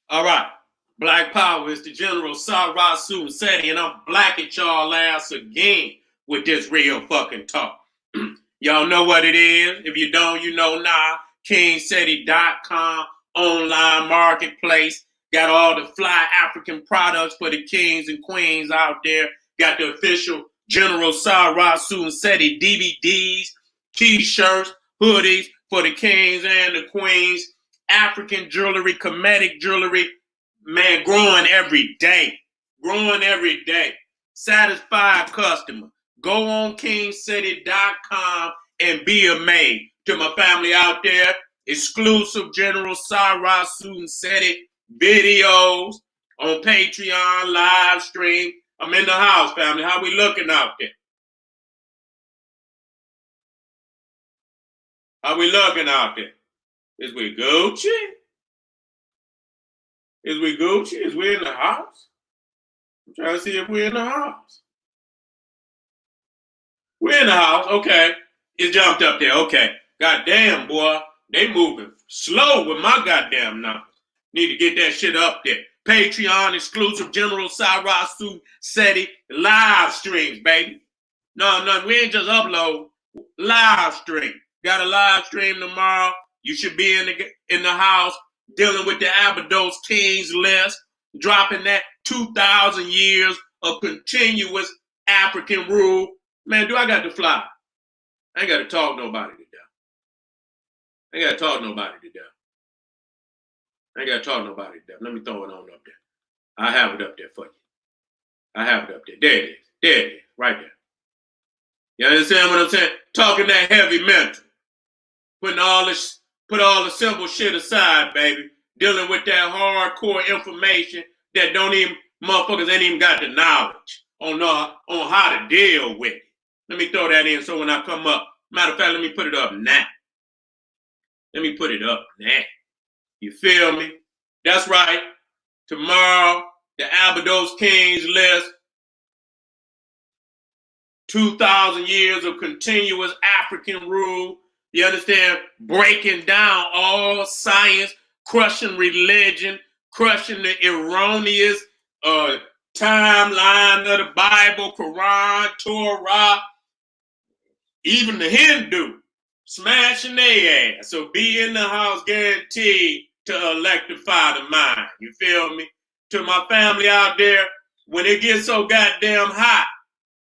All right. Black Power is the General Sarasu Seti, and I'm black at y'all ass again with this real fucking talk. Y'all know what it is. If you don't, you know now. KingSeti.com online marketplace. Got all the fly African products for the kings and queens out there. Got the official General Sarasu Seti DVDs, t-shirts, hoodies for the kings and the queens. African jewelry, Kemetic jewelry, man, growing every day. Growing every day. Satisfied customer. Go on KingSeti.com and be amazed. To my family out there, exclusive General Sarasu Seti videos on Patreon, live stream. I'm in the house, family. How we looking out there? How we looking out there? Is we Gucci? Is we Gucci? Is we in the house? I'm trying to see if we're in the house. We're in the house. Okay. It jumped up there. Okay. Goddamn, boy. They moving slow with my goddamn numbers. Need to get that shit up there. Patreon exclusive General Sarasu Seti live streams, baby. No, we ain't just upload. Live stream. Got a live stream tomorrow. You should be in the house dealing with the Abydos Kings list, dropping that 2,000 years of continuous African rule. Man, do I got to fly? I ain't got to talk nobody to death. I ain't got to talk nobody to death. I ain't got to talk nobody to death. Let me throw it on up there. I have it up there for you. I have it up there. There it is. There it is. Right there. You understand what I'm saying? Talking that heavy mental. Put all the simple shit aside, baby. Dealing with that hardcore information that motherfuckers ain't even got the knowledge on how to deal with it. Let me throw that in so when I come up, matter of fact, let me put it up now. Let me put it up now. You feel me? That's right. Tomorrow, the Abydos Kings list. 2,000 years of continuous African rule. You understand? Breaking down all science, crushing religion, crushing the erroneous timeline of the Bible, Quran, Torah, even the Hindu, smashing their ass. So be in the house guaranteed to electrify the mind. You feel me? To my family out there, when it gets so goddamn hot,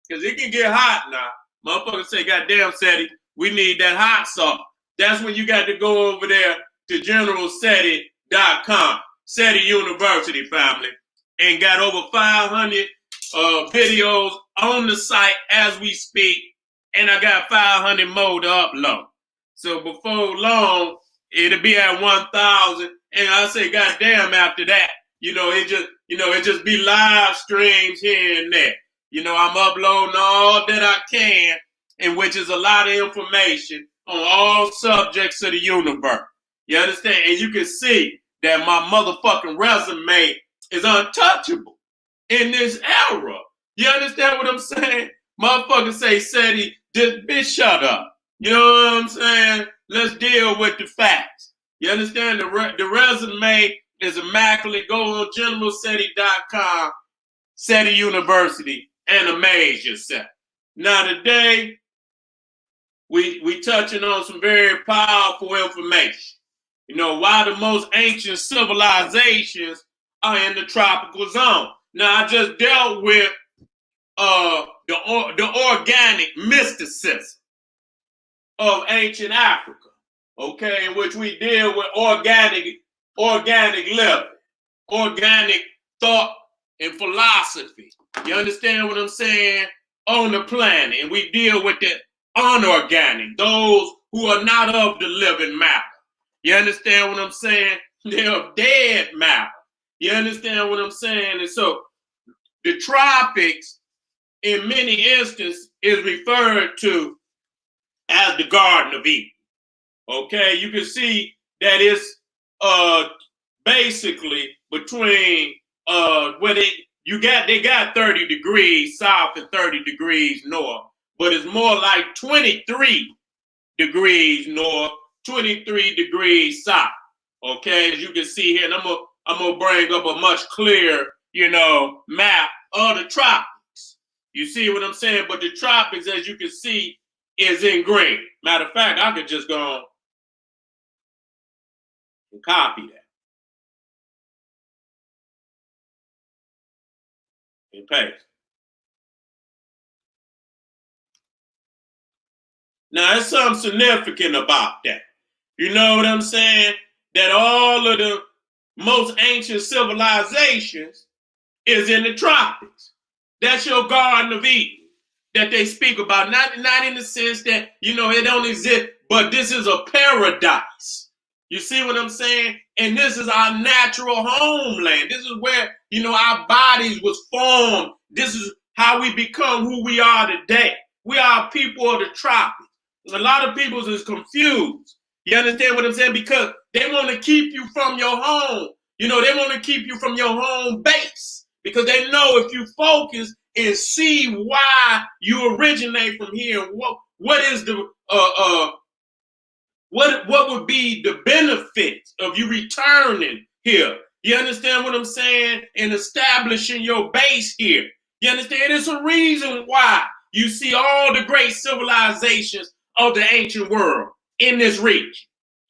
because it can get hot now. Motherfuckers say, goddamn, Seti, we need that hot sauce. That's when you got to go over there to GeneralSeti.com, Seti University, family, and got over 500 videos on the site as we speak, and I got 500 more to upload. So before long, it'll be at 1,000, and I say, goddamn, after that, it just be live streams here and there. I'm uploading all that I can, and which is a lot of information on all subjects of the universe. You understand? And you can see that my motherfucking resume is untouchable in this era. You understand what I'm saying? Motherfuckers say, Seti, just bitch, shut up. You know what I'm saying? Let's deal with the facts. You understand? The resume is immaculate. Go on GeneralSeti.com, Seti University, and amaze yourself. Now today, we touching on some very powerful information. Why the most ancient civilizations are in the tropical zone. Now I just dealt with the organic mysticism of ancient Africa, okay, in which we deal with organic living, organic thought and philosophy. You understand what I'm saying? On the planet. And we deal with the unorganic, those who are not of the living matter. You understand what I'm saying? They're of dead matter. You understand what I'm saying? And so the tropics, in many instances, is referred to as the Garden of Eden. Okay, you can see that it's basically between where they got 30 degrees south and 30 degrees north, but it's more like 23 degrees north, 23 degrees south. Okay, as you can see here, and I'm gonna I'm going to bring up a much clearer, map of the tropics. You see what I'm saying? But the tropics, as you can see, is in green. Matter of fact, I could just go on and copy that and paste. Now, there's something significant about that. You know what I'm saying? That all of the most ancient civilizations is in the tropics. That's your Garden of Eden that they speak about. Not in the sense that, it don't exist, but this is a paradise. You see what I'm saying? And this is our natural homeland. This is where, our bodies was formed. This is how we become who we are today. We are people of the tropics. A lot of people is confused. You understand what I'm saying? Because they want to keep you from your home. They want to keep you from your home base. Because they know if you focus and see why you originate from here, what is the what would be the benefits of you returning here? You understand what I'm saying? And establishing your base here. You understand? There's a reason why you see all the great civilizations of the ancient world in this region.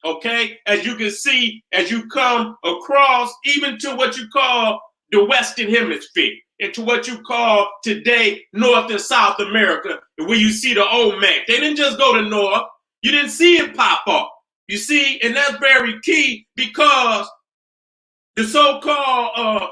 Okay? As you can see, as you come across, even to what you call the Western Hemisphere, into what you call today North and South America, where you see the Olmec. They didn't just go to North. You didn't see it pop up. You see, and that's very key because the so-called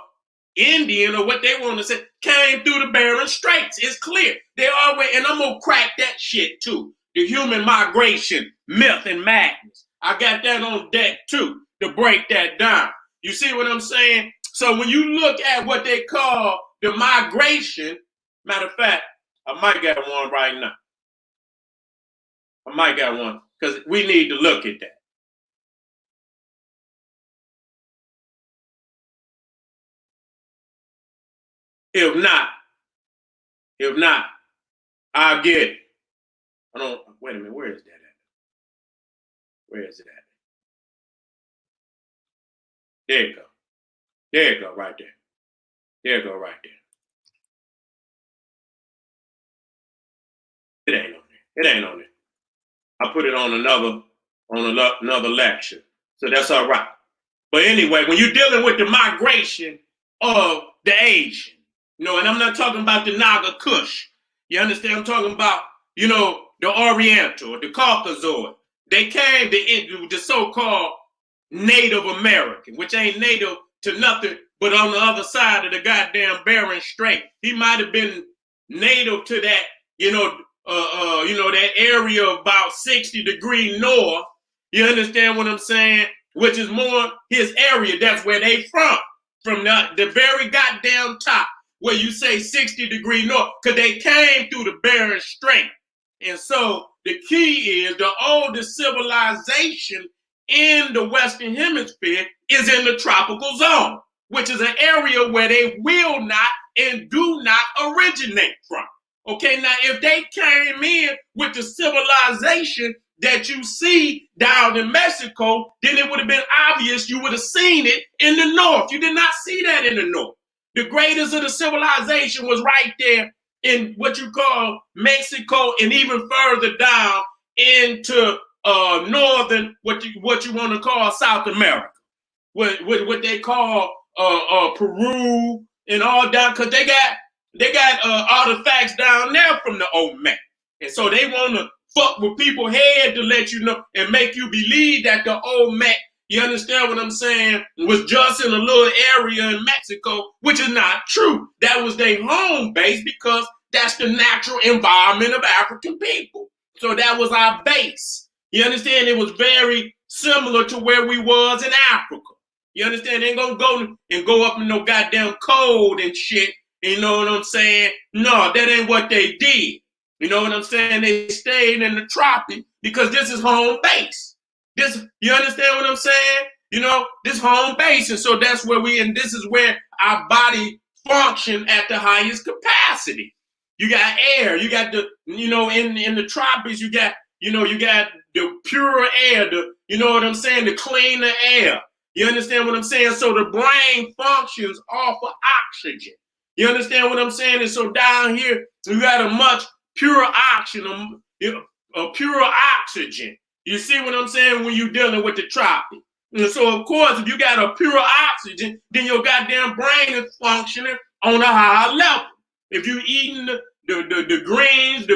Indian, or what they want to say, came through the Bering Straits. It's clear. They always, and I'm going to crack that shit too. The human migration, myth, and madness. I got that on deck too, to break that down. You see what I'm saying? So when you look at what they call the migration, matter of fact, I might get one right now. I might get one because we need to look at that. If not, I'll get it. Wait a minute, where is that at? Where is it at? There you go. There you go, right there. There you go, right there. It ain't on there. It ain't on there. I put it on another lecture. So that's all right. But anyway, when you're dealing with the migration of the Asian, and I'm not talking about the Naga Kush. You understand? I'm talking about, the Oriental, the Caucasoid. They came the so-called Native American, which ain't native to nothing but on the other side of the goddamn Bering Strait. He might have been native to that, that area of about 60 degrees north. You understand what I'm saying? Which is more his area. That's where they from the very goddamn top, where you say 60 degrees north, because they came through the Bering Strait. And so the key is the oldest civilization in the Western Hemisphere is in the tropical zone, which is an area where they will not and do not originate from. Okay, now if they came in with the civilization that you see down in Mexico, then it would have been obvious you would have seen it in the north. You did not see that in the north. The greatest of the civilization was right there in what you call Mexico, and even further down into northern, what you want to call South America, what they call Peru and all down, because they got artifacts down there from the Olmec, and so they want to fuck with people's head to let you know and make you believe that the Olmec, you understand what I'm saying, was just in a little area in Mexico, which is not true. That was their home base because that's the natural environment of African people. So that was our base. You understand? It was very similar to where we was in Africa. You understand? They ain't gonna go up in no goddamn cold and shit. You know what I'm saying? No, that ain't what they did. You know what I'm saying? They stayed in the tropics because this is home base. You understand what I'm saying? This home base. And so that's where and this is where our body function at the highest capacity. You got air, you got the, in the tropics, you got the pure air, you know what I'm saying? The cleaner air. You understand what I'm saying? So the brain functions off of oxygen. You understand what I'm saying? And so down here, you got a much pure oxygen, a pure oxygen. You see what I'm saying when you're dealing with the tropics. And so, of course, if you got a pure oxygen, then your goddamn brain is functioning on a higher level. If you're eating the greens,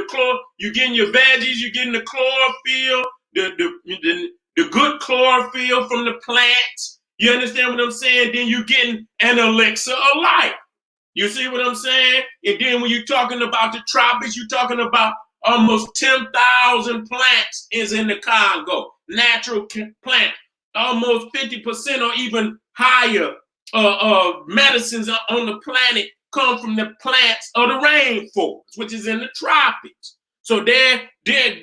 you're getting your veggies, you're getting the chlorophyll, the good chlorophyll from the plants. You understand what I'm saying? Then you're getting an elixir of life. You see what I'm saying? And then when you're talking about the tropics, you're talking about almost 10,000 plants is in the Congo, natural plants. Almost 50% or even higher medicines on the planet come from the plants of the rainforest, which is in the tropics. So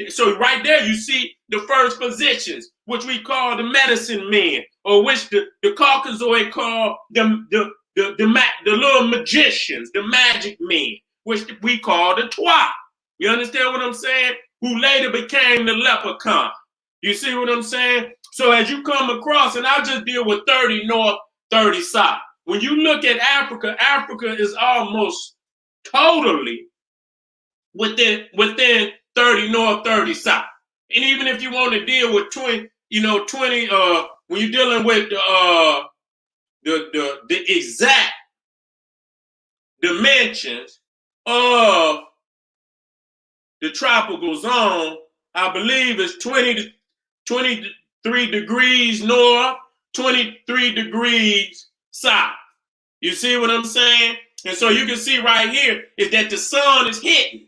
so right there you see the first positions, which we call the medicine men, or which the Caucasoid call the little magicians, the magic men, which we call the Twa. You understand what I'm saying? Who later became the leprechaun. You see what I'm saying? So as you come across, and I'll just deal with 30 North, 30 South. When you look at Africa, Africa is almost totally within 30 North, 30 South. And even if you want to deal with 20, when you're dealing with the exact dimensions of the tropical zone, I believe it's 23 degrees north, 23 degrees south. You see what I'm saying? And so you can see right here is that the sun is hitting,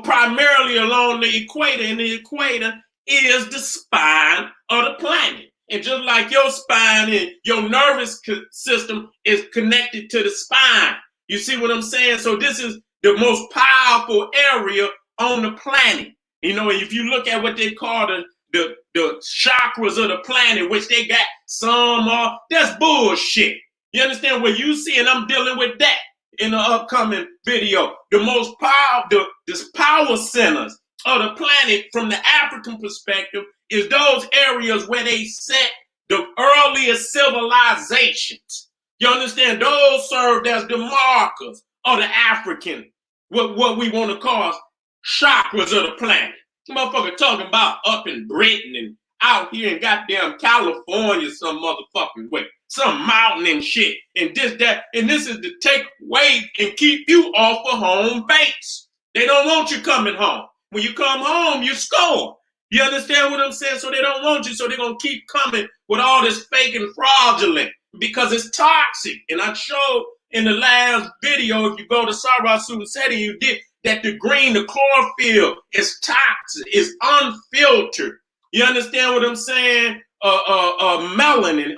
primarily along the equator, and the equator is the spine of the planet. And just like your spine and your nervous system is connected to the spine. You see what I'm saying? So this is the most powerful area on the planet. If you look at what they call the chakras of the planet, which they got some of, that's bullshit. You understand what you see? And I'm dealing with that in the upcoming video. The most the power centers of the planet from the African perspective is those areas where they set the earliest civilizations. You understand? Those served as the markers of the African, what we want to call chakras of the planet. Motherfucker talking about up in Britain and out here in goddamn California some motherfucking way. Some mountain and shit. And this is to take away and keep you off of home base. They don't want you coming home. When you come home, you score. You understand what I'm saying? So they don't want you, so they're going to keep coming with all this fake and fraudulent because it's toxic. And I showed in the last video, if you go to Sarah Sunseti, you did that the chlorophyll is toxic, is unfiltered. You understand what I'm saying? Melanin,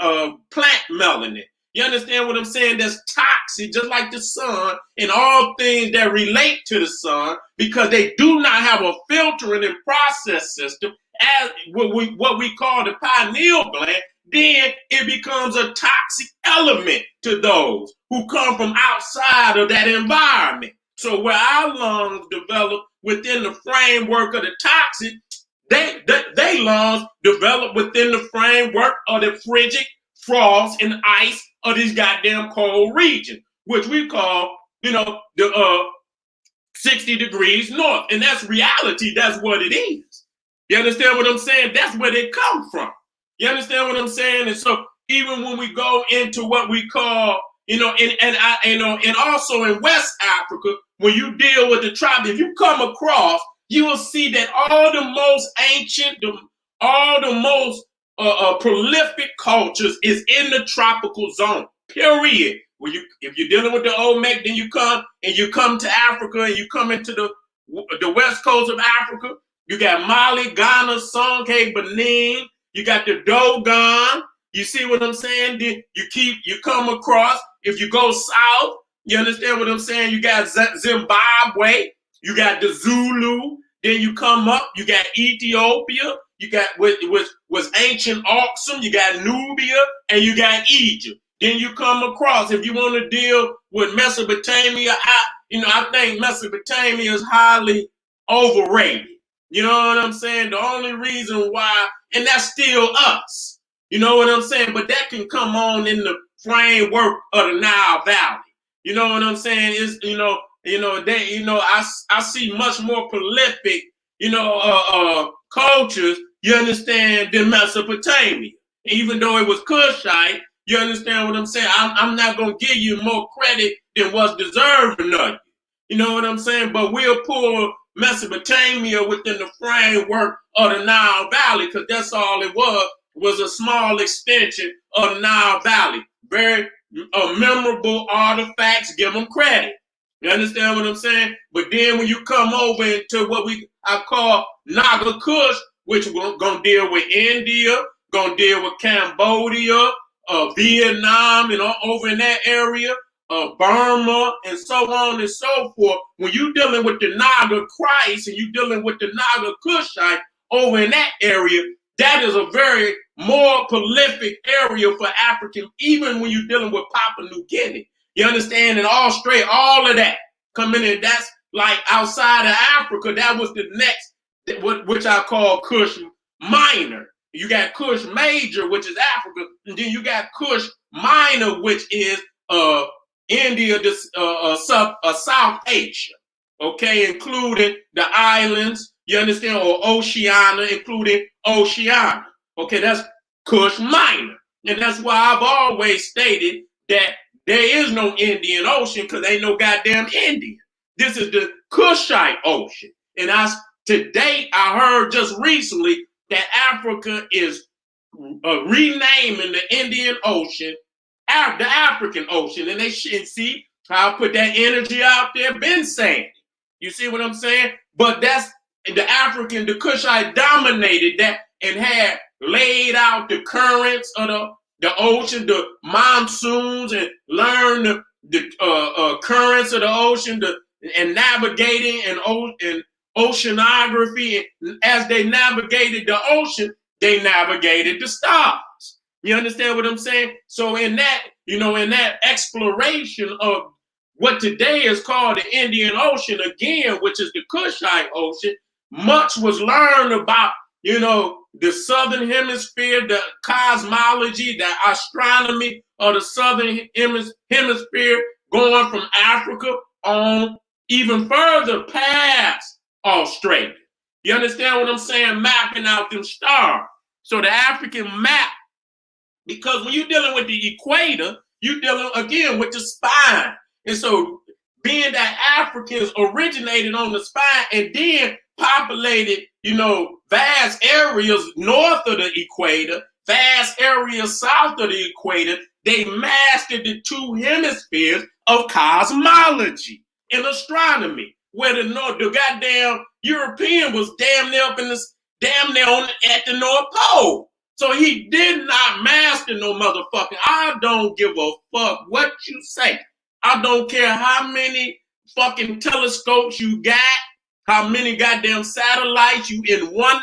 plant melanin. You understand what I'm saying? That's toxic, just like the sun and all things that relate to the sun, because they do not have a filtering and process system as what we call the pineal gland. Then it becomes a toxic element to those who come from outside of that environment. So where our lungs develop within the framework of the toxic, they lungs develop within the framework of the frigid frost and ice of these goddamn cold regions, which we call, the 60 degrees north. And that's reality. That's what it is. You understand what I'm saying? That's where they come from. You understand what I'm saying? And so even when we go into what we call, and also in West Africa, when you deal with the tribe, if you come across, you will see that all the most ancient, all the most prolific cultures is in the tropical zone. Period. If you're dealing with the Olmec, then you come to Africa and you come into the west coast of Africa. You got Mali, Ghana, Songhai, Benin. You got the Dogon. You see what I'm saying? Then you come across. If you go south, you understand what I'm saying? You got Zimbabwe. You got the Zulu. Then you come up. You got Ethiopia. You got what was ancient Aksum. You got Nubia, and you got Egypt. Then you come across. If you want to deal with Mesopotamia, I think Mesopotamia is highly overrated. You know what I'm saying? The only reason why, and that's still us. You know what I'm saying? But that can come on in the framework of the Nile Valley. You know what I'm saying? Is I see much more prolific, cultures, you understand, than Mesopotamia. Even though it was Kushite, you understand what I'm saying? I'm not gonna give you more credit than what's deserving of you. You know what I'm saying? But we'll pull Mesopotamia within the framework of the Nile Valley, because that's all it was a small extension of the Nile Valley. Very memorable artifacts, give them credit. You understand what I'm saying? But then when you come over into what I call Naga Kush, which we're going to deal with India, going to deal with Cambodia, Vietnam, over in that area, Burma, and so on and so forth. When you're dealing with the Naga Christ and you're dealing with the Naga Kushite over in that area, that is a very more prolific area for African, even when you're dealing with Papua New Guinea. You understand? And Australia, all of that coming in, that's like outside of Africa, that was the next, which I call Kush Minor. You got Kush Major, which is Africa, and then you got Kush Minor, which is India, South Asia, okay, including the islands, you understand, or Oceania, including Oceania. Okay, that's Kush Minor. And that's why I've always stated that there is no Indian Ocean, because ain't no goddamn Indian. This is the Kushite Ocean. And to date, I heard just recently that Africa is renaming the Indian Ocean the African Ocean. And they should see how I put that energy out there, been saying it. You see what I'm saying? But that's the Kushite dominated that and had laid out the currents of the ocean, the monsoons, and learned the currents of the ocean, and navigating and oceanography. And as they navigated the ocean, they navigated the stars. You understand what I'm saying? So in that exploration of what today is called the Indian Ocean, again, which is the Kushite Ocean, much was learned about, the Southern Hemisphere, the cosmology, the astronomy of the Southern Hemisphere, going from Africa on even further past Australia. You understand what I'm saying? Mapping out them stars. So the African map, because when you're dealing with the equator, you're dealing again with the spine. And so being that Africans originated on the spine and then populated, vast areas north of the equator, vast areas south of the equator, they mastered the two hemispheres of cosmology and astronomy, where the goddamn European was damn near at the North Pole. So he did not master no motherfucking. I don't give a fuck what you say. I don't care how many fucking telescopes you got, how many goddamn satellites you in one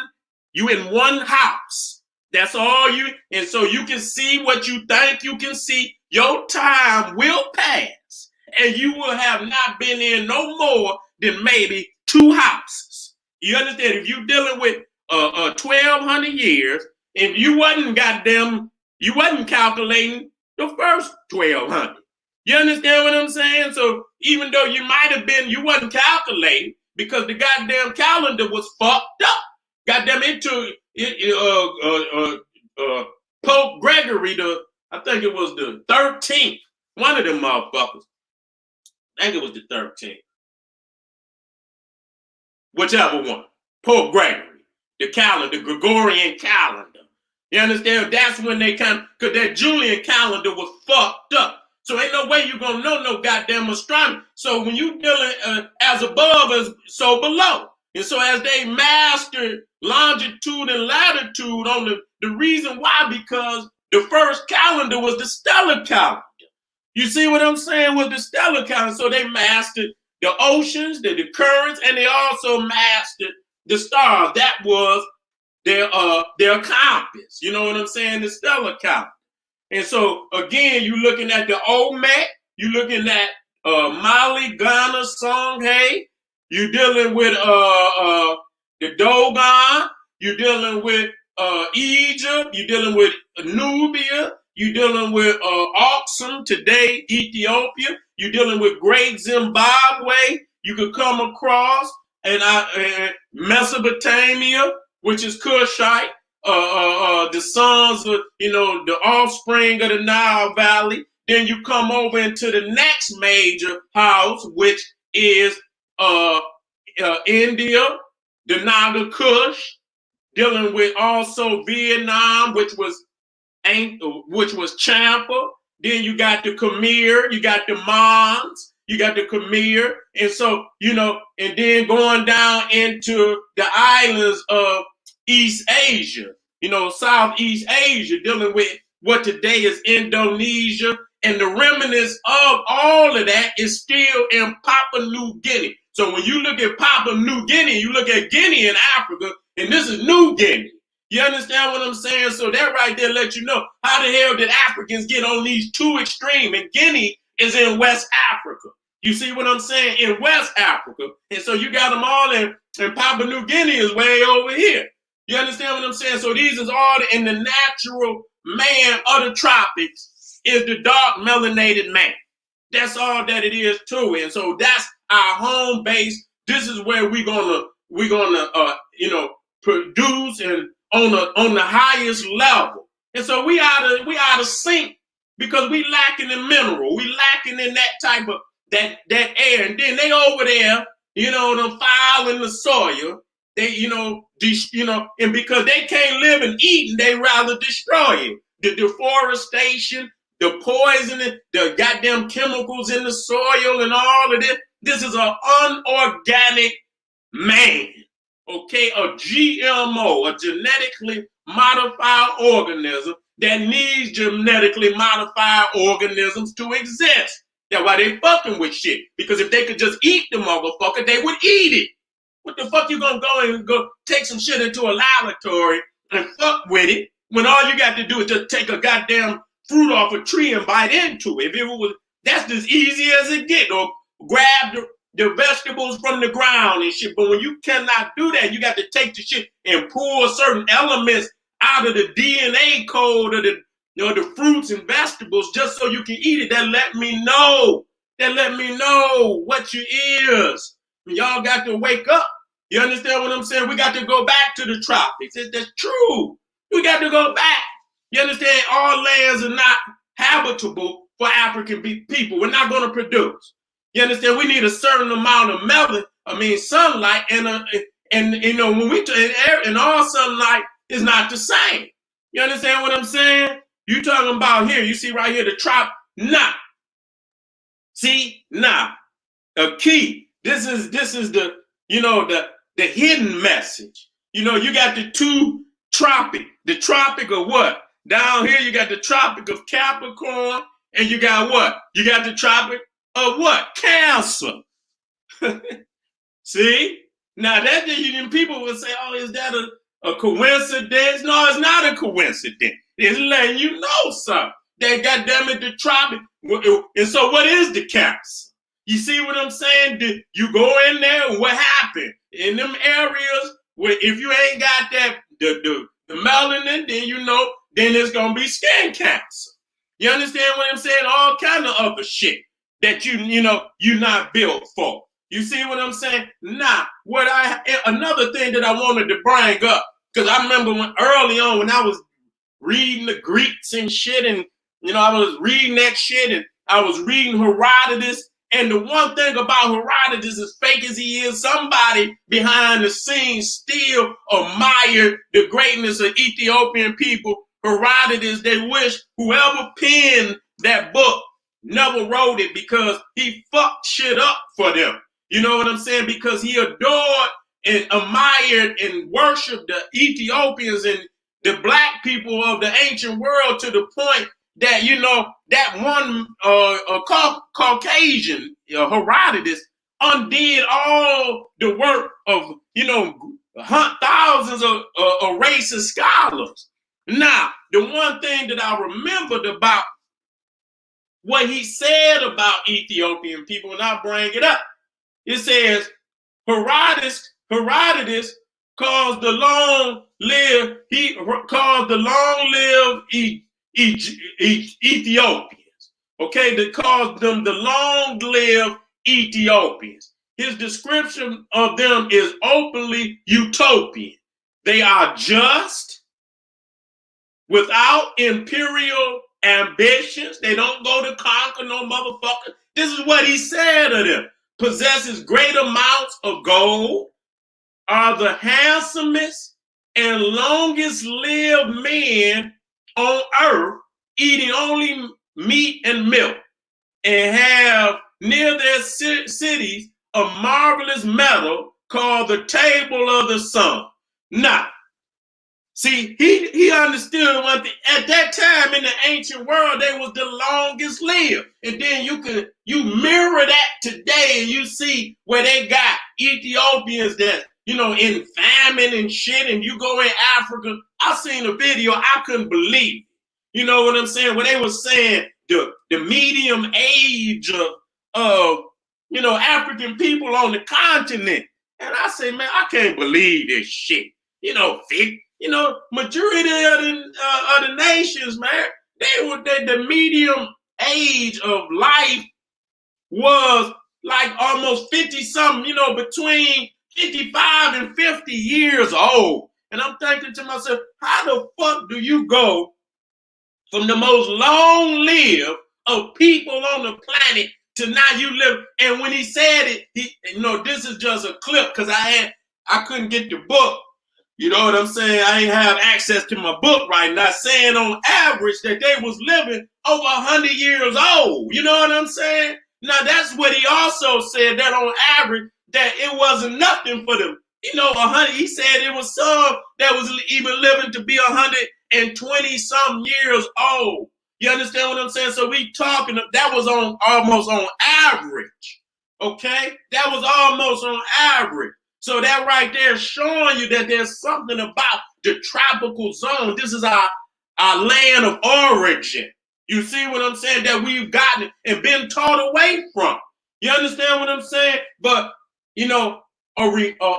house. That's all you, and so you can see what you think you can see. Your time will pass, and you will have not been in no more than maybe 2 houses. You understand? If you're dealing with 1,200 years, and you wasn't calculating the first 1,200. You understand what I'm saying? So even though you might have been, you wasn't calculating because the goddamn calendar was fucked up. Goddamn Pope Gregory, I think it was the 13th. One of them motherfuckers. I think it was the 13th. Whichever one. Pope Gregory. The calendar, Gregorian calendar. You understand? That's when they because that Julian calendar was fucked up. So ain't no way you're going to know no goddamn astronomy. So when you dealing as above as so below. And so as they mastered longitude and latitude on the reason why, because the first calendar was the stellar calendar. You see what I'm saying? Was the stellar calendar. So they mastered the oceans, the currents, and they also mastered the stars. That was their compass. You know what I'm saying? The stellar calendar. And so again, you're looking at the Olmec, you're looking at Mali, Ghana, Songhai, you're dealing with the Dogon, you're dealing with Egypt, you're dealing with Nubia, you're dealing with Aksum, today Ethiopia, you're dealing with Great Zimbabwe. You could come across and Mesopotamia, which is Cushite, the sons of, the offspring of the Nile Valley. Then you come over into the next major house, which is India, the Naga Kush, dealing with also Vietnam, which was Champa. Then you got the Khmer, you got the Mons, you got the Khmer, and so and then going down into the islands of East Asia, Southeast Asia, dealing with what today is Indonesia, and the remnants of all of that is still in Papua New Guinea. So when you look at Papua New Guinea, you look at Guinea in Africa, and this is New Guinea. You understand what I'm saying? So that right there lets you know how the hell did Africans get on these two extremes, and Guinea is in West Africa. You see what I'm saying? In West Africa. And so you got them all in Papua New Guinea is way over here. You understand what I'm saying? So these is all in the natural man of the tropics is the dark melanated man. That's all that it is to it. And so that's our home base. This is where we're gonna produce and on the highest level. And so we out of sync because we lacking in mineral. We lacking in that type of that air. And then they over there, them fouling the soil. They, and because they can't live and eat, and they rather destroy it. The deforestation, the poisoning, the goddamn chemicals in the soil and all of this. This is an unorganic man. Okay, a GMO, a genetically modified organism that needs genetically modified organisms to exist. That's why they fucking with shit. Because if they could just eat the motherfucker, they would eat it. What the fuck you gonna go take some shit into a laboratory and fuck with it when all you got to do is just take a goddamn fruit off a tree and bite into it? If it was, that's as easy as it get. Or grab the vegetables from the ground and shit. But when you cannot do that, you got to take the shit and pull certain elements out of the DNA code of the fruits and vegetables just so you can eat it. That let me know. What you is. Y'all got to wake up. You understand what I'm saying? We got to go back to the tropics. That's true. We got to go back. You understand? All lands are not habitable for African people. We're not going to produce. You understand? We need a certain amount of sunlight, and when we and all sunlight is not the same. You understand what I'm saying? You talking about here? You see right here the trop? Nah. See, nah. A key. This is the the hidden message. You got the two tropic. The tropic of what? Down here you got the tropic of Capricorn, and you got what? You got the tropic of what? Cancer. See? Now that people will say, oh, is that a coincidence? No, it's not a coincidence. It's letting you know something. They goddamn it, the tropic. And so what is the Cancer? You see what I'm saying? You go in there, and what happened? In them areas where if you ain't got that the melanin, then it's gonna be skin cancer. You understand what I'm saying? All kind of other shit that you're not built for. You see what I'm saying? Now, another thing that I wanted to bring up, because I remember early on when I was reading the Greeks and shit, and I was reading that shit, and I was reading Herodotus. And the one thing about Herodotus, as fake as he is, somebody behind the scenes still admired the greatness of Ethiopian people. Herodotus, they wish whoever penned that book never wrote it because he fucked shit up for them. You know what I'm saying? Because he adored and admired and worshiped the Ethiopians and the black people of the ancient world to the point that, that one Caucasian, Herodotus, undid all the work of, thousands of racist scholars. Now, the one thing that I remembered about what he said about Ethiopian people, and I'll bring it up, it says Herodotus caused the long-lived Ethiopians. Okay, that caused them the long-lived Ethiopians. His description of them is openly utopian. They are just, without imperial ambitions. They don't go to conquer no motherfucker. This is what he said of them. Possesses great amounts of gold, are the handsomest and longest lived men on earth, eating only meat and milk, and have near their cities a marvelous metal called the table of the sun. Now, see, he understood one thing. At that time in the ancient world, they was the longest lived. And then you mirror that today and you see where they got Ethiopians that, in famine and shit, and you go in Africa. I seen a video, I couldn't believe it. You know what I'm saying? Where they were saying the medium age of African people on the continent. And I say, man, I can't believe this shit. Majority of the nations, man, the medium age of life was like almost 50 something, between 55 and 50 years old. And I'm thinking to myself, how the fuck do you go from the most long-lived of people on the planet to now you live? And when he said it, this is just a clip because I couldn't get the book. You know what I'm saying? I ain't have access to my book right now, saying on average that they was living over 100 years old. You know what I'm saying? Now, that's what he also said, that on average, that it wasn't nothing for them. 100, he said it was some that was even living to be 120 some years old. You understand what I'm saying? So we talking, that was almost on average. Okay? That was almost on average. So that right there is showing you that there's something about the tropical zone. This is our land of origin. You see what I'm saying? That we've gotten and been taught away from. You understand what I'm saying? But, a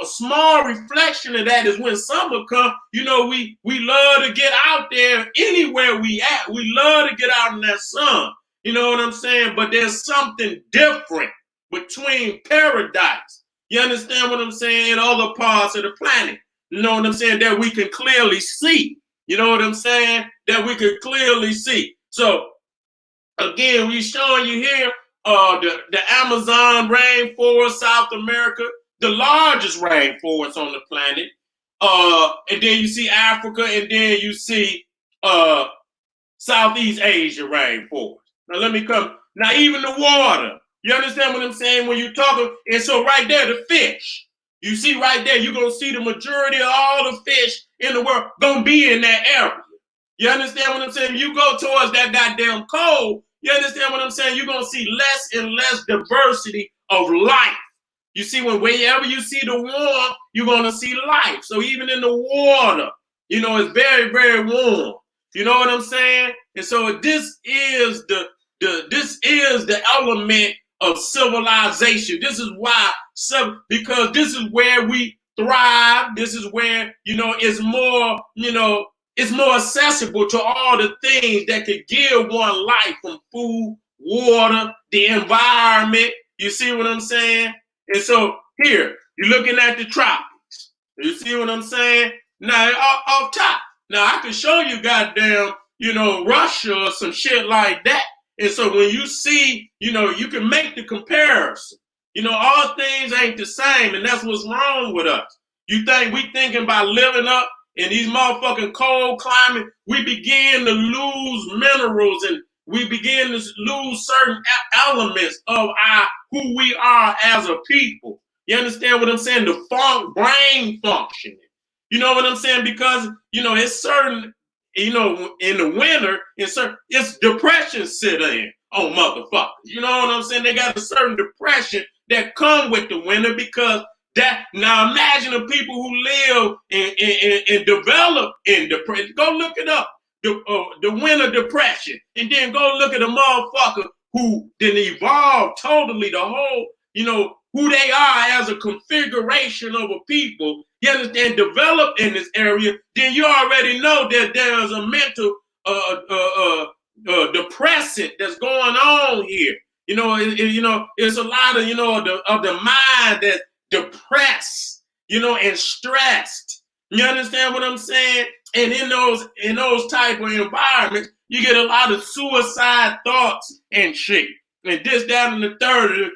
small reflection of that is when summer comes, we love to get out there anywhere we at. We love to get out in that sun. You know what I'm saying? But there's something different between paradise. You understand what I'm saying? In other parts of the planet. You know what I'm saying? That we can clearly see. You know what I'm saying? That we can clearly see. So, again, we showing you here the Amazon rainforest, South America, the largest rainforest on the planet. And then you see Africa, and then you see Southeast Asia rainforest. Now, let me come. Now, even the water. You understand what I'm saying when you're talking? And so right there, the fish. You see right there, you're going to see the majority of all the fish in the world going to be in that area. You understand what I'm saying? You go towards that goddamn cold, you understand what I'm saying? You're going to see less and less diversity of life. You see, wherever you see the warm, you're going to see life. So even in the water, it's very, very warm. You know what I'm saying? And so this is the element of civilization. This is why, because this is where we thrive. This is where, it's more, it's more accessible to all the things that could give one life, from food, water, the environment. You see what I'm saying? And so here, you're looking at the tropics. You see what I'm saying? Now, off top. Now, I can show you goddamn, Russia or some shit like that. And so when you see, you can make the comparison. All things ain't the same, and that's what's wrong with us. We thinking about living up in these motherfucking cold climate, we begin to lose minerals and we begin to lose certain elements of who we are as a people. You understand what I'm saying? The brain functioning. You know what I'm saying? Because, it's certain, in the winter, it's depression sit in on motherfuckers. You know what I'm saying? They got a certain depression that come with the winter because now imagine the people who live and develop in depression. Go look it up, the winter depression, and then go look at a motherfucker who didn't evolve totally the whole, who they are as a configuration of a people, you understand, develop in this area, then you already know that there's a mental depressant that's going on here. It's a lot of the mind that's depressed, and stressed. You understand what I'm saying? And in those type of environments, you get a lot of suicide thoughts and shit. And this, that, and the third,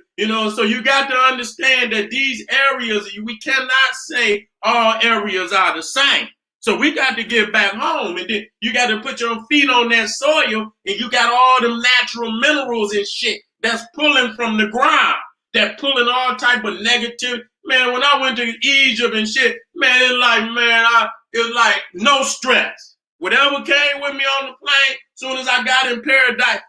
so you got to understand that these areas, we cannot say all areas are the same. So we got to get back home, and then you got to put your feet on that soil, and you got all them natural minerals and shit that's pulling from the ground, that pulling all type of negative. Man, when I went to Egypt and shit, man, it's like no stress. Whatever came with me on the plane, soon as I got in paradise,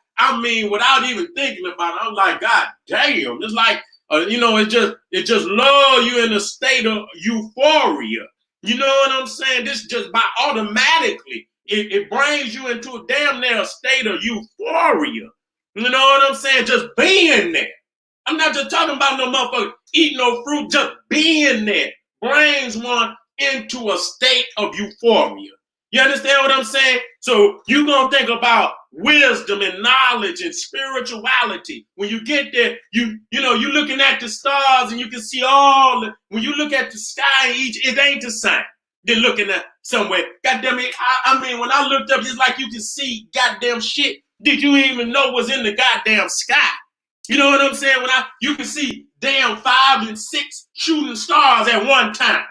without even thinking about it, I'm like, God damn, it's like, it just lull you in a state of euphoria. You know what I'm saying? This just by automatically, it brings you into a damn near state of euphoria. You know what I'm saying? Just being there. I'm not just talking about no motherfucker eating no fruit, just being there brings one into a state of euphoria. You understand what I'm saying? So you're going to think about wisdom and knowledge and spirituality. When you get there, you're looking at the stars and you can see when you look at the sky, it ain't the same. They're looking at somewhere. Goddamn it. When I looked up, it's like you can see goddamn shit. Did you even know was in the goddamn sky? You know what I'm saying? You can see damn 5 and 6 shooting stars at one time.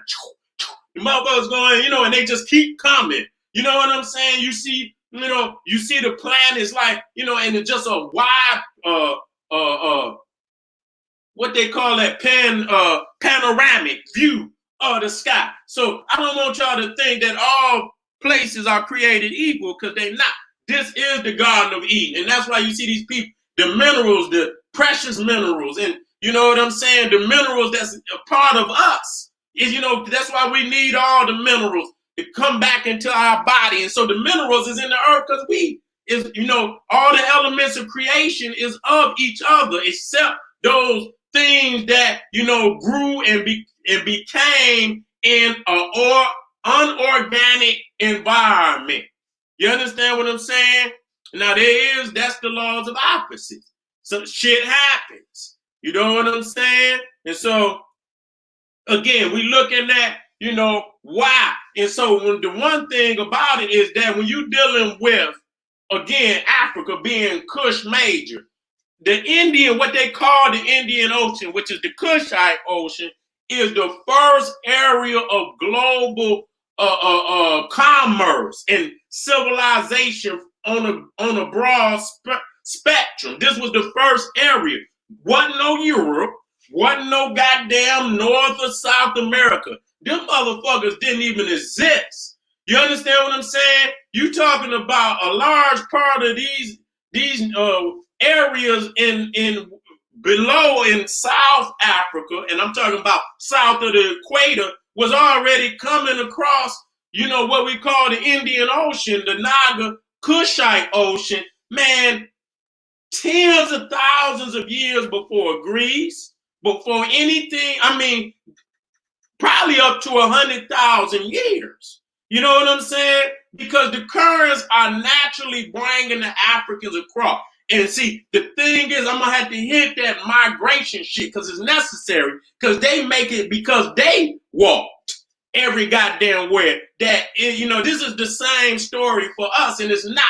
The motherfuckers going, and they just keep coming. You know what I'm saying? You see the planets like, and it's just a wide, what they call that panoramic view of the sky. So I don't want y'all to think that all places are created equal, because they're not. This is the Garden of Eden. And that's why you see these people, the minerals, the precious minerals, and you know what I'm saying? The minerals that's a part of us. That's why we need all the minerals to come back into our body. And so the minerals is in the earth because all the elements of creation is of each other, except those things that, grew and became in an unorganic environment. You understand what I'm saying? Now that's the laws of opposites. So shit happens. You know what I'm saying? And so, again, we looking at, why. And so the one thing about it is that when you're dealing with, again, Africa being Kush major, what they call the Indian Ocean, which is the Kushite Ocean, is the first area of global commerce and civilization on a broad spectrum. This was the first area. Wasn't no Europe, wasn't no goddamn North or South America. Them motherfuckers didn't even exist. You understand what I'm saying? You talking about a large part of these areas below in South Africa, and I'm talking about south of the equator, was already coming across, what we call the Indian Ocean, the Naga Kushite Ocean, man, tens of thousands of years before Greece, before anything, probably up to 100,000 years. You know what I'm saying? Because the currents are naturally bringing the Africans across. And see, the thing is, I'm going to have to hit that migration shit because it's necessary, because they make it because they walked every goddamn where. This is the same story for us, and it's not.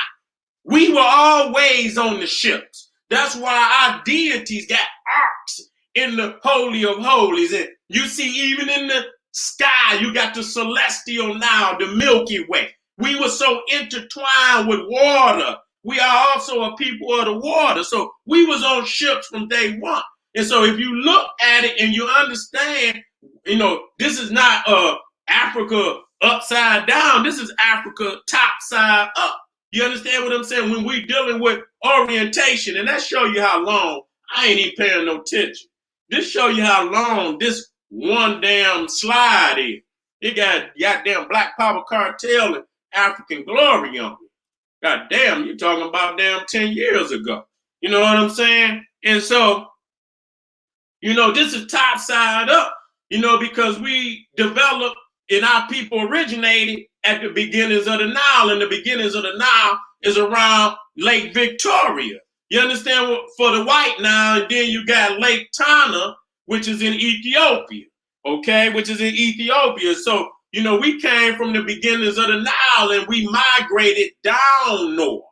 We were always on the ships. That's why our deities got arcs in the Holy of Holies. And you see, even in the sky, you got the celestial now, the Milky Way. We were so intertwined with water. We are also a people of the water. So we was on ships from day one. And so if you look at it and you understand, this is not Africa upside down. This is Africa top side up. You understand what I'm saying? When we dealing with orientation, and that show you how long, I ain't even paying no attention. This show you how long this one damn slide is. It got goddamn Black Power Cartel and African Glory on it. God damn, you talking about damn 10 years ago. You know what I'm saying? And so This is top side up, because we developed and our people originated at the beginnings of the Nile, and the beginnings of the Nile is around Lake Victoria. You understand? For the White Nile, and then you got Lake Tana, which is in Ethiopia, okay, which is in Ethiopia. So, we came from the beginnings of the Nile and we migrated down north.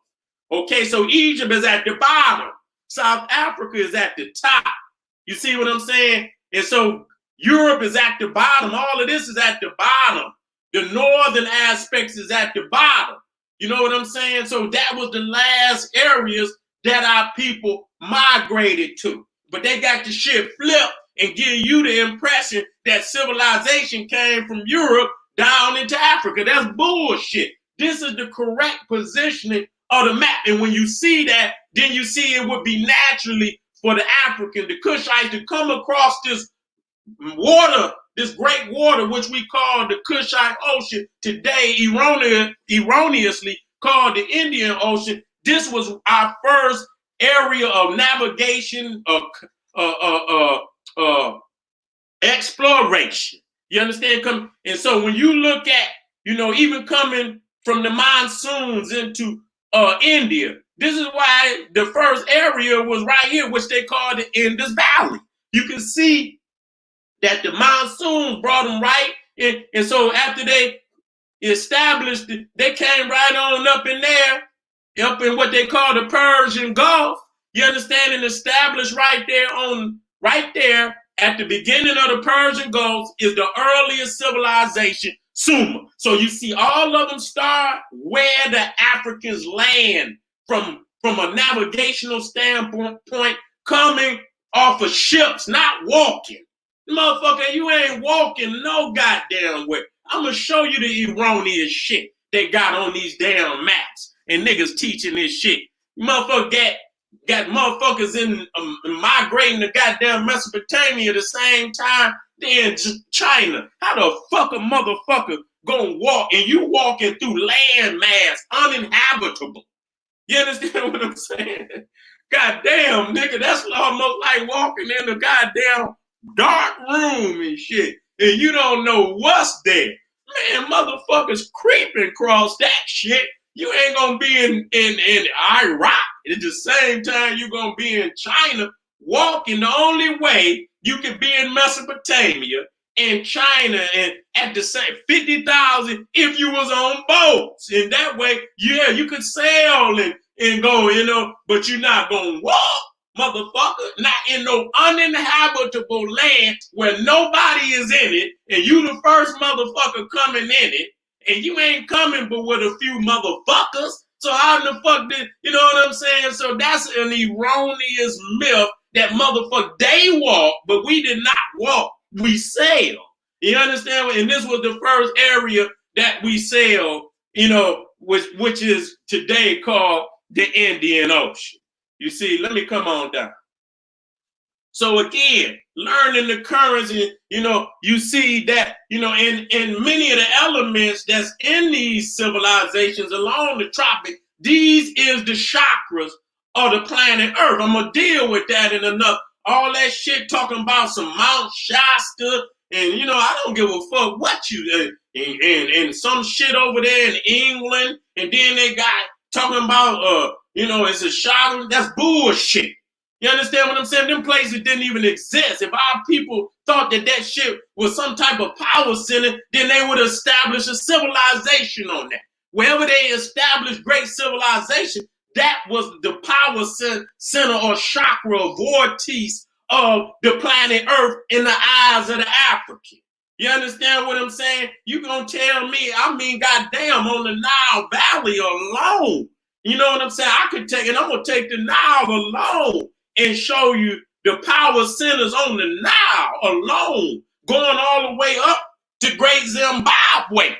Okay, so Egypt is at the bottom. South Africa is at the top. You see what I'm saying? And so Europe is at the bottom. All of this is at the bottom. The northern aspects is at the bottom. You know what I'm saying? So that was the last areas that our people migrated to. But they got the shit flipped and give you the impression that civilization came from Europe down into Africa. That's bullshit. This is the correct positioning of the map. And when you see that, then you see it would be naturally for the African, the Kushites, to come across this water, this great water, which we call the Kushite Ocean, today erroneously called the Indian Ocean. This was our first area of navigation, exploration. You understand? And so when you look at, even coming from the monsoons into India, this is why the first area was right here, which they call the Indus Valley. You can see that the monsoons brought them right in. And so after they established it, they came right on up in there, up in what they call the Persian Gulf. You understand? And established right there at the beginning of the Persian Gulf is the earliest civilization, Sumer. So you see all of them start where the Africans land from a navigational standpoint, coming off of ships, not walking. Motherfucker, you ain't walking no goddamn way. I'm going to show you the erroneous shit they got on these damn maps. And niggas teaching this shit. Motherfucker got motherfuckers in migrating to goddamn Mesopotamia at the same time then China. How the fuck a motherfucker gonna walk and you walking through land mass uninhabitable? You understand what I'm saying? Goddamn, nigga, that's almost like walking in a goddamn dark room and shit, and you don't know what's there. Man, motherfuckers creeping across that shit. You ain't gonna be in Iraq at the same time you're gonna be in China walking. The only way you can be in Mesopotamia and China and at the same 50,000 if you was on boats. And that way, yeah, you could sail and go, but you're not gonna walk, motherfucker, not in no uninhabitable land where nobody is in it, and you the first motherfucker coming in it. And you ain't coming but with a few motherfuckers. So how the fuck did, you know what I'm saying? So that's an erroneous myth that motherfucker, they walk, but we did not walk. We sail. You understand? And this was the first area that we sailed, which is today called the Indian Ocean. You see, let me come on down. So again, learning the currents, you see that, in many of the elements that's in these civilizations along the tropic, these is the chakras of the planet Earth. I'm going to deal with that in enough. All that shit talking about some Mount Shasta, and, I don't give a fuck what you, and some shit over there in England, and then they got talking about, it's a chakra. That's bullshit. You understand what I'm saying? Them places didn't even exist. If our people thought that shit was some type of power center, then they would establish a civilization on that. Wherever they established great civilization, that was the power center or chakra or vortex of the planet Earth in the eyes of the African. You understand what I'm saying? You gonna tell me, goddamn, on the Nile Valley alone. You know what I'm saying? I'm gonna take the Nile alone and show you the power centers on the Nile alone, going all the way up to Great Zimbabwe.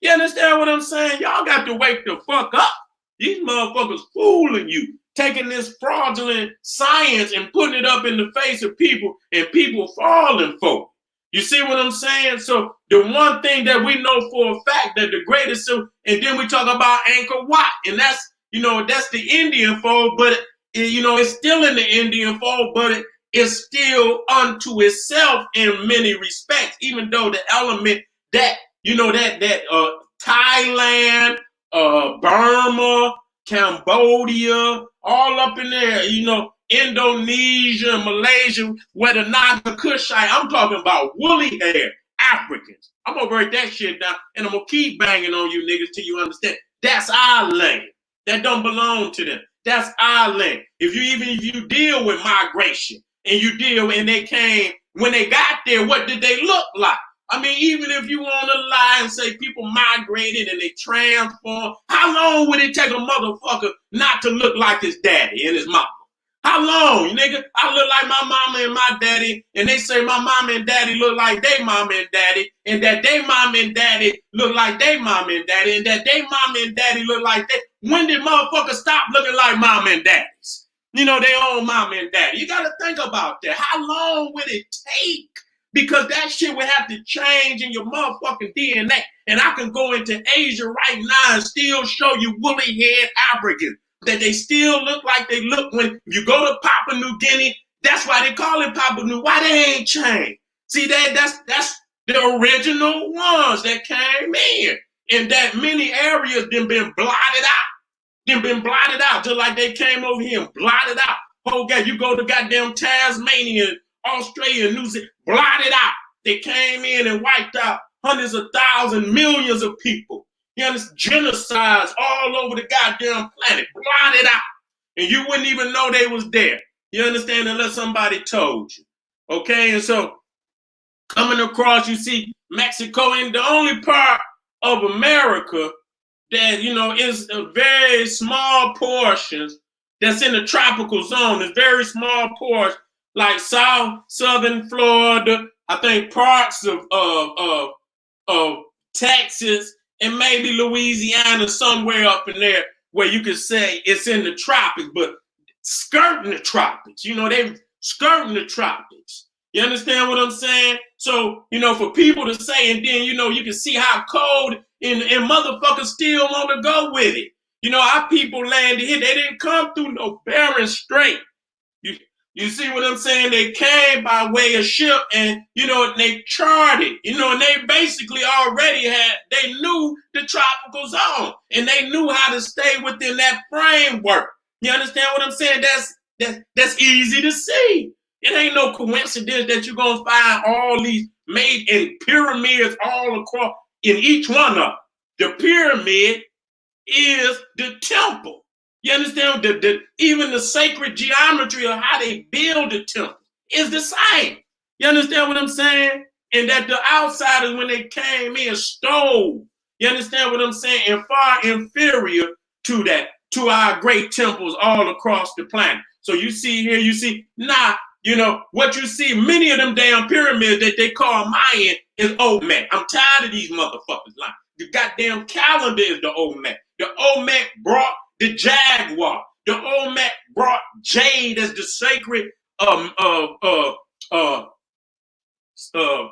You understand what I'm saying? Y'all got to wake the fuck up. These motherfuckers fooling you, taking this fraudulent science and putting it up in the face of people and people falling for it. You see what I'm saying? So the one thing that we know for a fact that the greatest, and then we talk about Angkor Wat, and that's the Indian fold, but it's still in the Indian fold, but is still unto itself in many respects, even though the element that, Thailand, Burma, Cambodia, all up in there, Indonesia, Malaysia, where the Naga Kushite, I'm talking about woolly hair Africans. I'm gonna break that shit down and I'm gonna keep banging on you niggas till you understand. That's our land. That don't belong to them. That's our land. If you deal with migration and when they got there, what did they look like? I mean, even if you want to lie and say people migrated and they transformed, how long would it take a motherfucker not to look like his daddy and his mama? How long, nigga? I look like my mama and my daddy, and they say my mama and daddy look like they mama and daddy, and that they mama and daddy look like they mama and daddy, and that they mama and daddy look like they. When did motherfuckers stop looking like mama and daddies? They own mama and daddy. You got to think about that. How long would it take? Because that shit would have to change in your motherfucking DNA. And I can go into Asia right now and still show you woolly haired Africans that they still look like they look when you go to Papua New Guinea. That's why they call it Papua New. Why they ain't changed? See, that's the original ones that came in. And that many areas been blotted out. Just like they came over here and blotted out. Oh, God, you go to goddamn Tasmania, Australia, New Zealand, blotted out. They came in and wiped out hundreds of thousands, millions of people. You understand? Genocides all over the goddamn planet, blotted out. And you wouldn't even know they was there. You understand? Unless somebody told you. Okay? And so, coming across, you see Mexico, and the only part of America that, is a very small portions that's in the tropical zone. It's very small portions, like southern Florida, I think parts of Texas, and maybe Louisiana, somewhere up in there where you could say it's in the tropics, but skirting the tropics. They skirting the tropics. You understand what I'm saying? So, for people to say, and then, you can see how cold and motherfuckers still want to go with it. Our people landed here. They didn't come through no Bering Strait. You see what I'm saying? They came by way of ship and, they charted, and they basically they knew the tropical zone and they knew how to stay within that framework. You understand what I'm saying? That's easy to see. It ain't no coincidence that you're going to find all these made in pyramids all across in each one of them. The pyramid is the temple. You understand? Even the sacred geometry of how they build the temple is the same. You understand what I'm saying? And that the outsiders, when they came in, stole. You understand what I'm saying? And far inferior to that, to our great temples all across the planet. So you see here, what you see, many of them damn pyramids that they call Mayan is Olmec. I'm tired of these motherfuckers lying. The goddamn calendar is the Olmec. The Olmec brought the jaguar. The Olmec brought jade as the sacred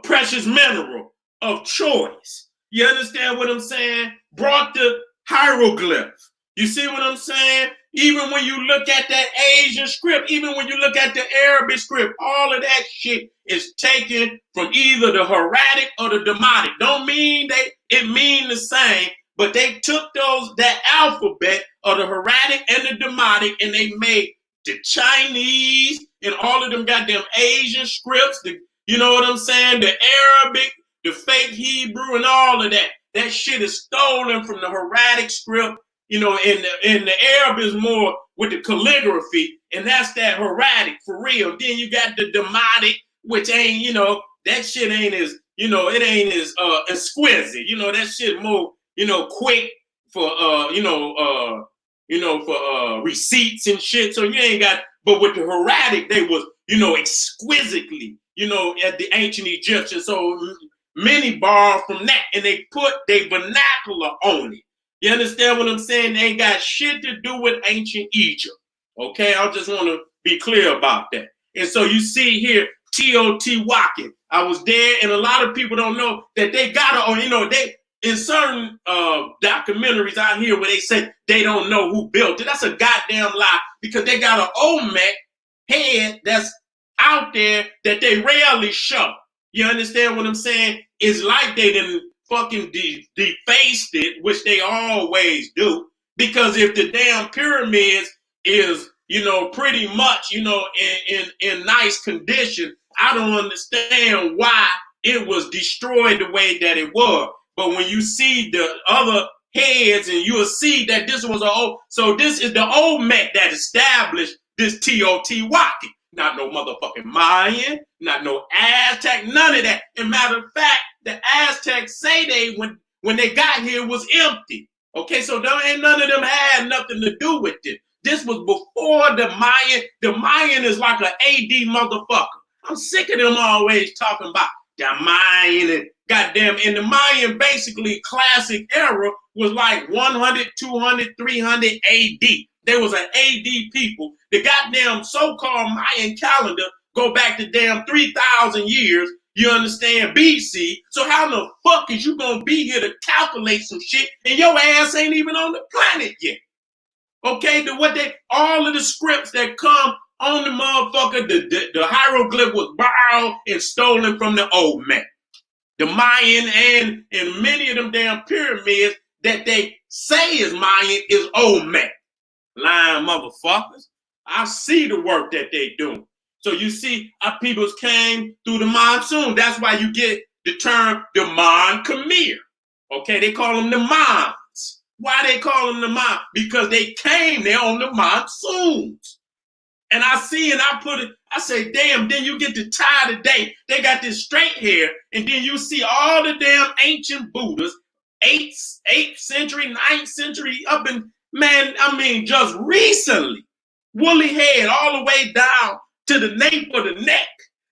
precious mineral of choice. You understand what I'm saying? Brought the hieroglyph. You see what I'm saying? Even when you look at that Asian script, even when you look at the Arabic script, all of that shit is taken from either the Hieratic or the Demotic. Don't mean it mean the same, but they took that alphabet of the Hieratic and the Demotic and they made the Chinese and all of them goddamn Asian scripts, you know what I'm saying? The Arabic, the fake Hebrew and all of that. That shit is stolen from the Hieratic script. And the Arab is more with the calligraphy, and that's that Hieratic for real. Then you got the Demotic, which ain't, that shit ain't as, it ain't as exquisite. That shit more, quick for, for receipts and shit. So you ain't got, but with the Hieratic, they was, exquisitely, at the ancient Egyptians. So many borrowed from that, and they put their vernacular on it. You understand what I'm saying? They ain't got shit to do with ancient Egypt. Okay, I just want to be clear about that. And so you see here, Teotihuacan. I was there, and a lot of people don't know that they got they in certain documentaries out here where they say they don't know who built it. That's a goddamn lie, because they got an Olmec head that's out there that they rarely show. You understand what I'm saying? It's like they didn't fucking defaced it, which they always do. Because if the damn pyramids is, pretty much, in nice condition, I don't understand why it was destroyed the way that it was. But when you see the other heads, and you'll see that this was so this is the Olmec that established this Teotihuacan. Not no motherfucking Mayan, not no Aztec, none of that. And matter of fact, the Aztecs say they when they got here was empty. Okay, so ain't none of them had nothing to do with it. This was before the Mayan. The Mayan is like an AD motherfucker. I'm sick of them always talking about the Mayan and goddamn. In the Mayan, basically, classic era was like 100, 200, 300 AD. There was an AD people. The goddamn so-called Mayan calendar go back to damn 3,000 years. You understand? BC. So how the fuck is you gonna be here to calculate some shit and your ass ain't even on the planet yet? Okay, all of the scripts that come on the motherfucker, the hieroglyph was borrowed and stolen from the Olmec. The Mayan and many of them damn pyramids that they say is Mayan is Olmec. Lying motherfuckers. I see the work that they doing. So you see, our peoples came through the monsoon. That's why you get the term the Mon Khmer. Okay, they call them the Mons. Why they call them the Mons? Because they came there on the monsoons. And I see and I say, damn, then you get the tie today. They got this straight hair, and then you see all the damn ancient Buddhas, 8th century, 9th century, up in, man, I mean, just recently, woolly head all the way down to the nape of the neck.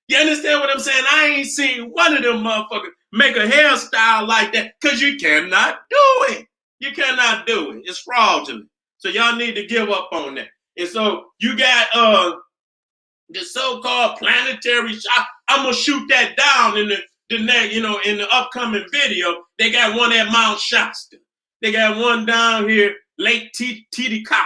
You understand what I'm saying? I ain't seen one of them motherfuckers make a hairstyle like that, because you cannot do it. You cannot do it. It's fraudulent. So y'all need to give up on that. And so you got the so-called planetary shot. I'm gonna shoot that down in the next, in the upcoming video. They got one at Mount Shasta. They got one down here, Lake Titicaca,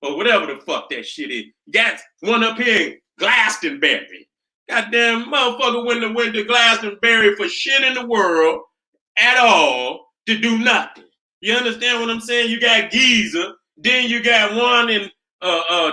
or whatever the fuck that shit is. Got one up here in Glastonbury. Goddamn motherfucker went to Glastonbury for shit in the world at all to do nothing. You understand what I'm saying? You got Giza, then you got one in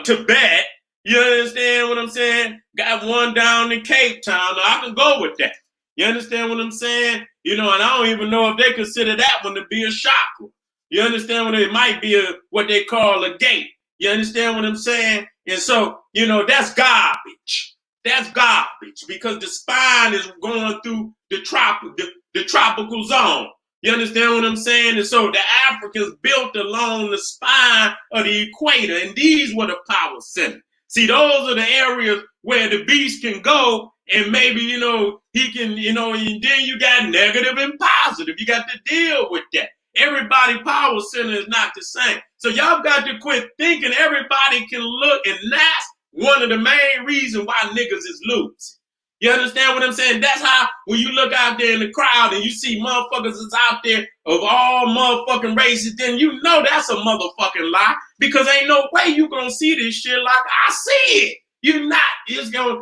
Tibet. You understand what I'm saying? Got one down in Cape Town. Now, I can go with that. You understand what I'm saying? And I don't even know if they consider that one to be a chakra. You understand what it might be what they call a gate. You understand what I'm saying? And so, that's garbage. That's garbage because the spine is going through the tropical zone. You understand what I'm saying? And so the Africans built along the spine of the equator, and these were the power centers. See, those are the areas where the beast can go, and maybe, he can, and then you got negative and positive. You got to deal with that. Everybody power center is not the same. So y'all got to quit thinking everybody can look, and that's one of the main reasons why niggas is losing. You understand what I'm saying? That's how, when you look out there in the crowd and you see motherfuckers is out there of all motherfucking races, then you know that's a motherfucking lie, because ain't no way you gonna see this shit like I see it. You're not. It's gonna,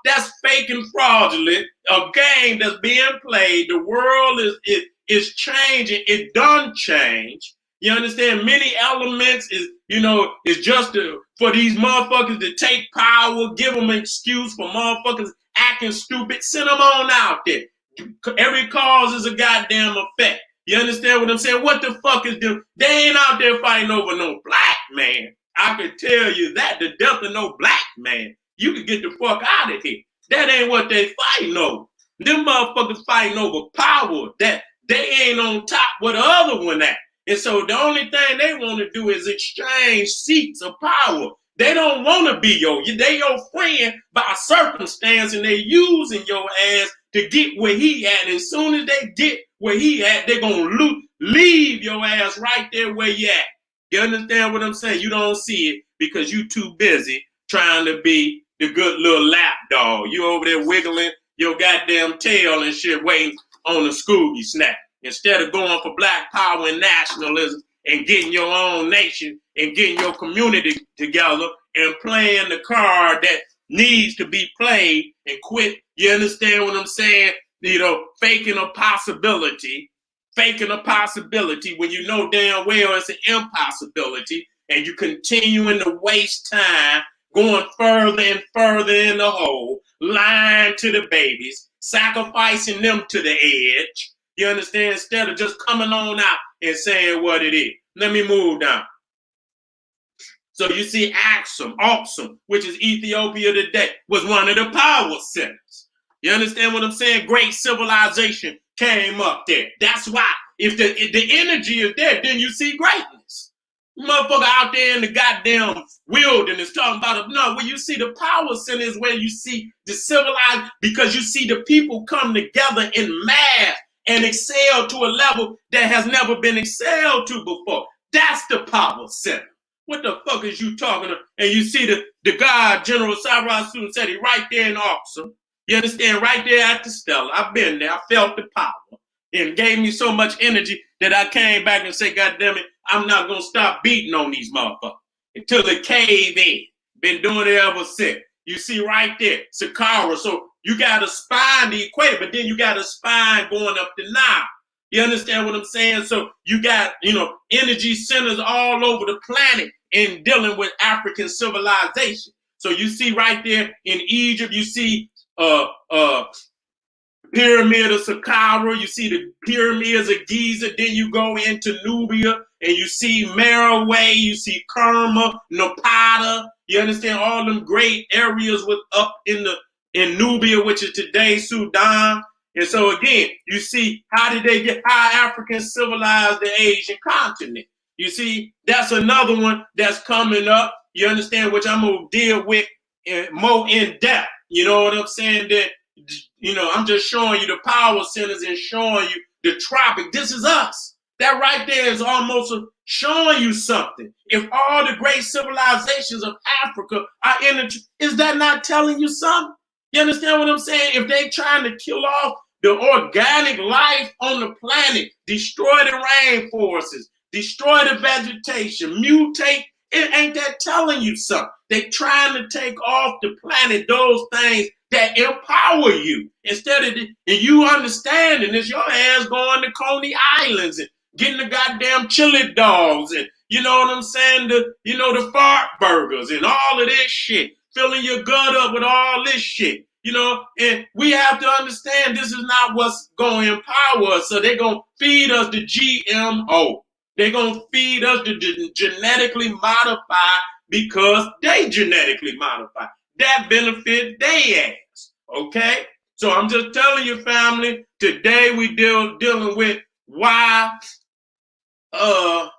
that's fake and fraudulent. A game that's being played. The world is changing. It done change. You understand? Many elements is, is just for these motherfuckers to take power, give them an excuse for motherfuckers acting stupid. Send them on out there. Every cause is a goddamn effect. You understand what I'm saying? What the fuck is them? They ain't out there fighting over no black man. I can tell you that. The death of no black man. You can get the fuck out of here. That ain't what they fighting over. Them motherfuckers fighting over power. That they ain't on top where the other one at. And so the only thing they want to do is exchange seats of power. They don't want to be they your friend by circumstance, and they using your ass to get where he at. And as soon as they get where he at, they're going to leave your ass right there where you at. You understand what I'm saying? You don't see it because you too busy trying to be the good little lap dog. You over there wiggling your goddamn tail and shit, waiting on the Scooby snack. Instead of going for black power and nationalism and getting your own nation and getting your community together and playing the card that needs to be played and quit. You understand what I'm saying? Faking a possibility when you know damn well it's an impossibility, and you continuing to waste time going further and further in the hole, lying to the babies, sacrificing them to the edge. You understand? Instead of just coming on out and saying what it is. Let me move down. So you see Aksum, which is Ethiopia today, was one of the power centers. You understand what I'm saying? Great civilization came up there. That's why if the energy is there, then you see greatness. Motherfucker out there in the goddamn wilderness talking about it. No, where you see the power center is where you see the civilized, because you see the people come together in mass and excel to a level that has never been excelled to before. That's the power center. What the fuck is you talking about? And you see the God, General Cyrus Sunset, right there in Aksum. You understand? Right there at the Stella. I've been there. I felt the power. It gave me so much energy that I came back and said, God damn it, I'm not going to stop beating on these motherfuckers until they cave in. Been doing it ever since. You see right there, Saqqara. So you got a spine the equator, but then you got a spine going up the Nile. You understand what I'm saying? So you got, energy centers all over the planet in dealing with African civilization. So you see right there in Egypt, you see Pyramid of Saqqara, you see the pyramids of Giza, then you go into Nubia and you see Merowe, you see Kerma, Napata, you understand all them great areas up in Nubia, which is today Sudan. And so again, you see how Africans civilized the Asian continent. You see, that's another one that's coming up, you understand, which I'm going to deal with more in depth. You know what I'm saying? That, I'm just showing you the power centers and showing you the tropic. This is us. That right there is almost showing you something. If all the great civilizations of Africa are is that not telling you something? You understand what I'm saying? If they trying to kill off the organic life on the planet, destroy the rainforests, destroy the vegetation, mutate, ain't that telling you something? They trying to take off the planet those things that empower you. Instead of, and you understanding this, your ass going to Coney Islands and getting the goddamn chili dogs and, you know what I'm saying, the fart burgers and all of this shit, filling your gut up with all this shit. And we have to understand this is not what's going to empower us. So they're going to feed us the GMO. They're going to feed us the genetically modified because they genetically modified. That benefit they ass. Okay? So I'm just telling you, family, today we dealing with why the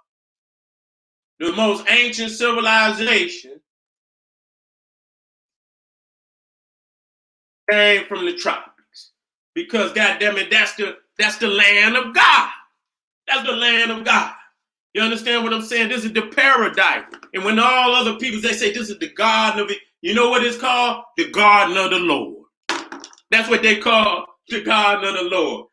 most ancient civilization came from the tropics. Because goddamn it, that's the land of God. That's the land of God. You understand what I'm saying? This is the paradise. And when all other people, they say this is the garden of it, you know what it's called? The garden of the Lord. That's what they call the garden of the Lord.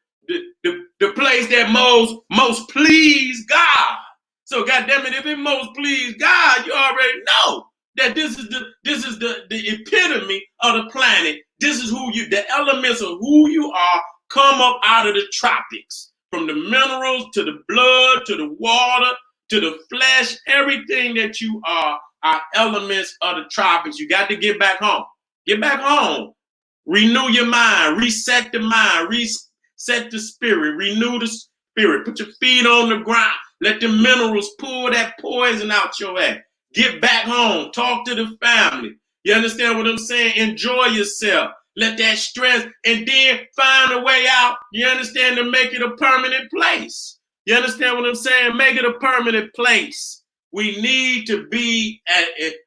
The place that most please God. So goddamn it, if it most please God, you already know that this is the epitome of the planet. This is the elements of who you are come up out of the tropics. From the minerals to the blood to the water to the flesh, everything that you are elements of the tropics. You got to get back home. Get back home. Renew your mind. Reset the mind. Reset the spirit. Renew the spirit. Put your feet on the ground. Let the minerals pull that poison out your ass. Get back home. Talk to the family. You understand what I'm saying? Enjoy yourself. Let that stress, and then find a way out, you understand, to make it a permanent place. You understand what I'm saying? Make it a permanent place. We need to be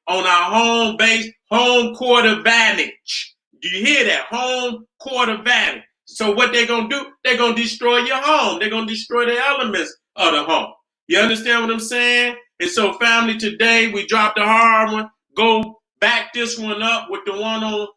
on our home base, home court advantage. Do you hear that? Home court advantage. So what they're going to do, they're going to destroy your home. They're going to destroy the elements of the home. You understand what I'm saying? And so, family, today we dropped a hard one. Go back this one up with the one on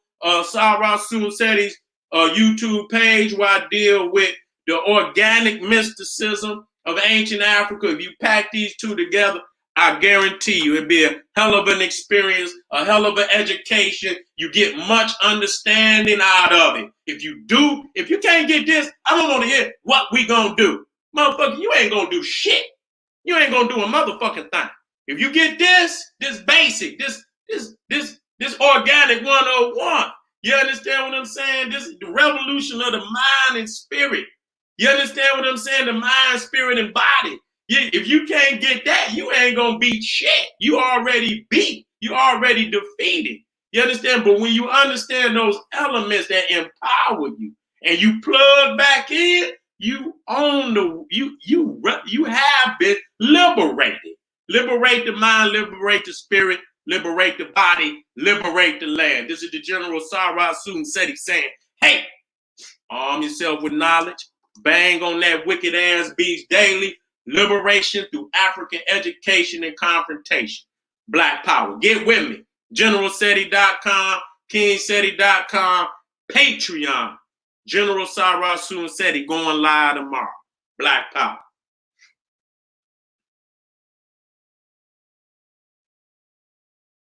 Cyrus Sunseti's YouTube page where I deal with the organic mysticism of ancient Africa. If you pack these two together, I guarantee you it'd be a hell of an experience, a hell of an education. You get much understanding out of it. If you can't get this, I don't want to hear what we gonna do. Motherfucker, you ain't gonna do shit. You ain't gonna do a motherfucking thing. If you get this basic, this organic 101, you understand what I'm saying? This is the revolution of the mind and spirit. You understand what I'm saying? The mind, spirit, and body. If you can't get that, you ain't gonna beat shit. You already beat. You already defeated. You understand? But when you understand those elements that empower you and you plug back in, you own you have been liberated. Liberate the mind, liberate the spirit, liberate the body, liberate the land. This is the General Sarah Seti saying, hey, arm yourself with knowledge, bang on that wicked ass beast daily. Liberation through African education and confrontation. Black power. Get with me. GeneralSeti.com, KingSeti.com, Patreon. General Sarah Seti going live tomorrow. Black power.